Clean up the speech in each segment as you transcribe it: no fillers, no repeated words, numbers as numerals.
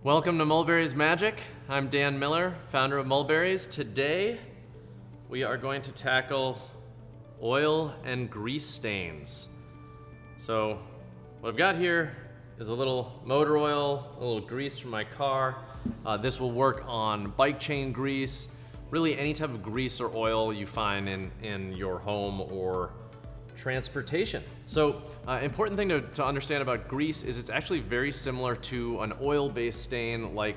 Welcome to Mulberrys Magic. I'm Dan Miller, founder of Mulberrys. Today, we are going to tackle oil and grease stains. So, what I've got here is a little motor oil, a little grease from my car. This will work on bike chain grease, really any type of grease or oil you find in your home or transportation. So, important thing to understand about grease is it's actually very similar to an oil-based stain, like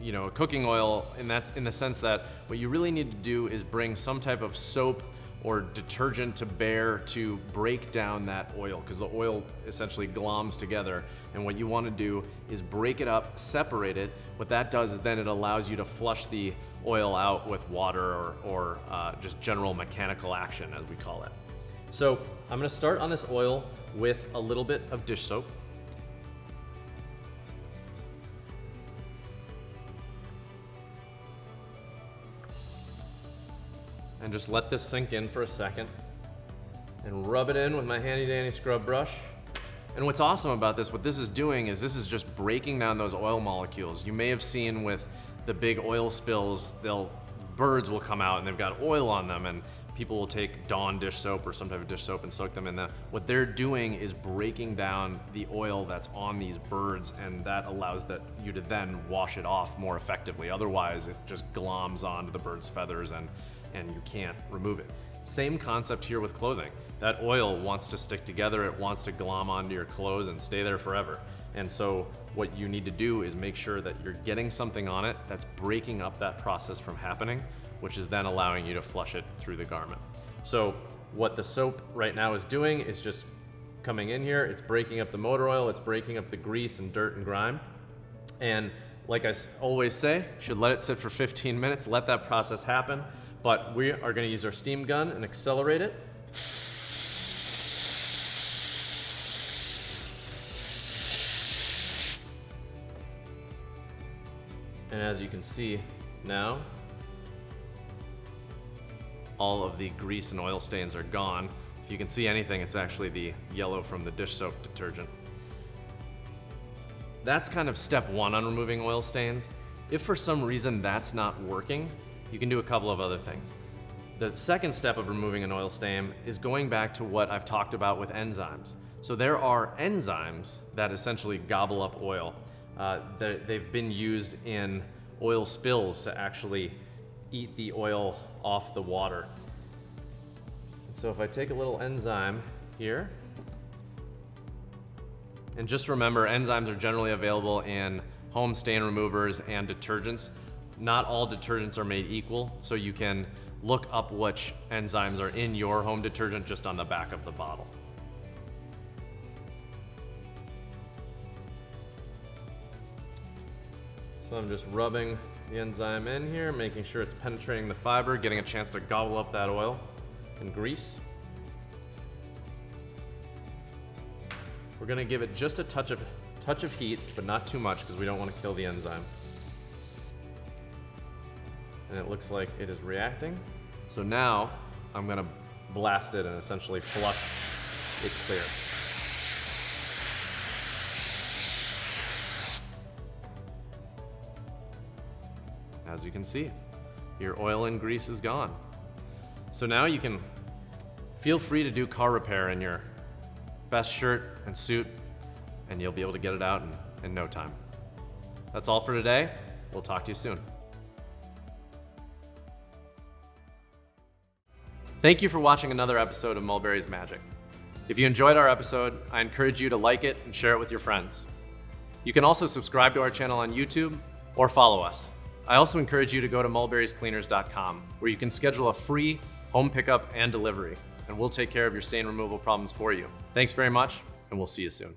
a cooking oil, in the sense that what you really need to do is bring some type of soap or detergent to bear to break down that oil, because the oil essentially gloms together. And what you want to do is break it up, separate it. What that does is then it allows you to flush the oil out with water or just general mechanical action, as we call it. So I'm gonna start on this oil with a little bit of dish soap. And just let this sink in for a second and rub it in with my handy dandy scrub brush. And what's awesome about this, what this is doing is this is just breaking down those oil molecules. You may have seen with the big oil spills, birds will come out and they've got oil on them, and people will take Dawn dish soap or some type of dish soap and soak them in that. What they're doing is breaking down the oil that's on these birds, and that allows you to then wash it off more effectively. Otherwise, it just gloms onto the bird's feathers and you can't remove it. Same concept here with clothing. That oil wants to stick together, it wants to glom onto your clothes and stay there forever. And so what you need to do is make sure that you're getting something on it that's breaking up that process from happening, which is then allowing you to flush it through the garment. So what the soap right now is doing is just coming in here, it's breaking up the motor oil, it's breaking up the grease and dirt and grime. And like I always say, you should let it sit for 15 minutes, let that process happen. But we are gonna use our steam gun and accelerate it. And as you can see now, all of the grease and oil stains are gone. If you can see anything, it's actually the yellow from the dish soap detergent. That's kind of step one on removing oil stains. If for some reason that's not working, you can do a couple of other things. The second step of removing an oil stain is going back to what I've talked about with enzymes. So there are enzymes that essentially gobble up oil. They've been used in oil spills to actually eat the oil off the water. And so if I take a little enzyme here, and just remember, enzymes are generally available in home stain removers and detergents. Not all detergents are made equal, so you can look up which enzymes are in your home detergent just on the back of the bottle. So I'm just rubbing the enzyme in here, making sure it's penetrating the fiber, getting a chance to gobble up that oil and grease. We're gonna give it just a touch of heat, but not too much because we don't want to kill the enzyme. And it looks like it is reacting. So now I'm gonna blast it and essentially flush it clear. As you can see, your oil and grease is gone. So now you can feel free to do car repair in your best shirt and suit, and you'll be able to get it out in no time. That's all for today. We'll talk to you soon. Thank you for watching another episode of Mulberrys Magic. If you enjoyed our episode, I encourage you to like it and share it with your friends. You can also subscribe to our channel on YouTube or follow us. I also encourage you to go to mulberryscleaners.com, where you can schedule a free home pickup and delivery, and we'll take care of your stain removal problems for you. Thanks very much, and we'll see you soon.